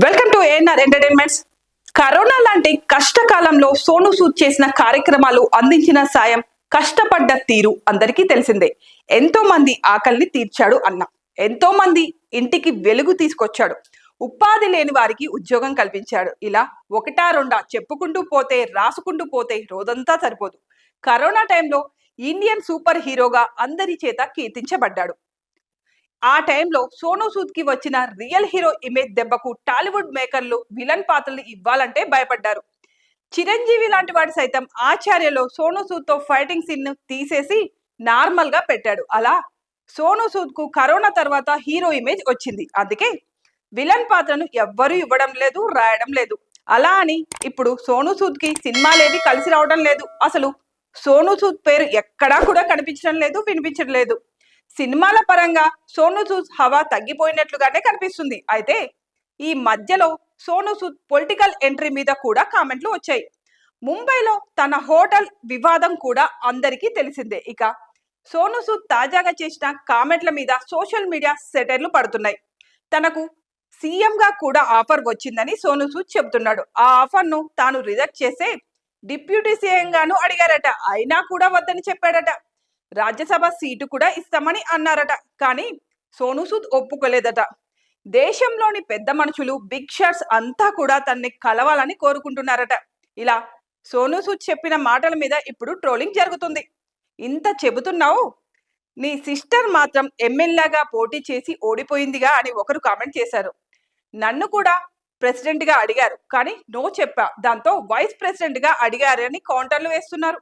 Welcome to ANR entertainments. Corona లాంటి కష్టకాలంలో సోను సూద్ చేసిన కార్యక్రమాలు, అందించిన సాయం, కష్టపడ్డ తీరు అందరికీ తెలిసిందే. ఎంతో మంది ఆకలిని తీర్చాడు అన్న, ఎంతో మంది ఇంటికి వెలుగు తీసుకొచ్చాడు, ఉపాధి లేని వారికి ఉద్యోగం కల్పించాడు. ఇలా ఒకటా రెండా చెప్పుకుంటూ పోతే, రాసుకుంటూ పోతే రోజంతా సరిపోదు. కరోనా టైంలో ఇండియన్ సూపర్ హీరోగా అందరి చేత కీర్తించబడ్డాడు. ఆ టైంలో సోను సూద్ కి వచ్చిన రియల్ హీరో ఇమేజ్ దెబ్బకు టాలీవుడ్ మేకర్లు విలన్ పాత్రలు ఇవ్వాలంటే భయపడ్డారు. చిరంజీవి లాంటి వాడు సైతం ఆచార్యలో సోను సూద్ తో ఫైటింగ్ సీన్ తీసేసి నార్మల్ గా పెట్టాడు. అలా సోను సూద్ కు కరోనా తర్వాత హీరో ఇమేజ్ వచ్చింది. అందుకే విలన్ పాత్రను ఎవ్వరూ ఇవ్వడం లేదు, రాయడం లేదు. అలా అని ఇప్పుడు సోను సూద్ కి సినిమాలేవి కలిసి రావడం లేదు. అసలు సోను సూద్ పేరు ఎక్కడా కూడా కనిపించడం లేదు, వినిపించడం లేదు. సినిమాల పరంగా సోను సూద్ హవా తగ్గిపోయినట్లుగానే కనిపిస్తుంది. అయితే ఈ మధ్యలో సోను సూద్ పొలిటికల్ ఎంట్రీ మీద కూడా కామెంట్లు వచ్చాయి. ముంబైలో తన హోటల్ వివాదం కూడా అందరికీ తెలిసిందే. ఇక సోను సూద్ తాజాగా చేసిన కామెంట్ల మీద సోషల్ మీడియా సెటైర్లు పడుతున్నాయి. తనకు సీఎం గా కూడా ఆఫర్ వచ్చిందని సోను సూద్ చెబుతున్నాడు. ఆ ఆఫర్ ను తాను రిజెక్ట్ చేసే డిప్యూటీ సీఎం గాను అడిగారట. అయినా కూడా వద్దని చెప్పాడట. రాజ్యసభ సీటు కూడా ఇస్తామని అన్నారట. కానీ సోను సూద్ ఒప్పుకోలేదట. దేశంలోని పెద్ద మనుషులు, బిగ్ షాట్స్ అంతా కూడా తనని కలవాలని కోరుకుంటున్నారట. ఇలా సోను సూద్ చెప్పిన మాటల మీద ఇప్పుడు ట్రోలింగ్ జరుగుతుంది. ఇంత చెబుతున్నావు, నీ సిస్టర్ మాత్రం ఎమ్మెల్యేగా పోటీ చేసి ఓడిపోయిందిగా అని ఒకరు కామెంట్ చేశారు. నన్ను కూడా ప్రెసిడెంట్ గా అడిగారు, కానీ నో చెప్పా. దాంతో వైస్ ప్రెసిడెంట్ గా అడిగారని కౌంటర్లు వేస్తున్నారు.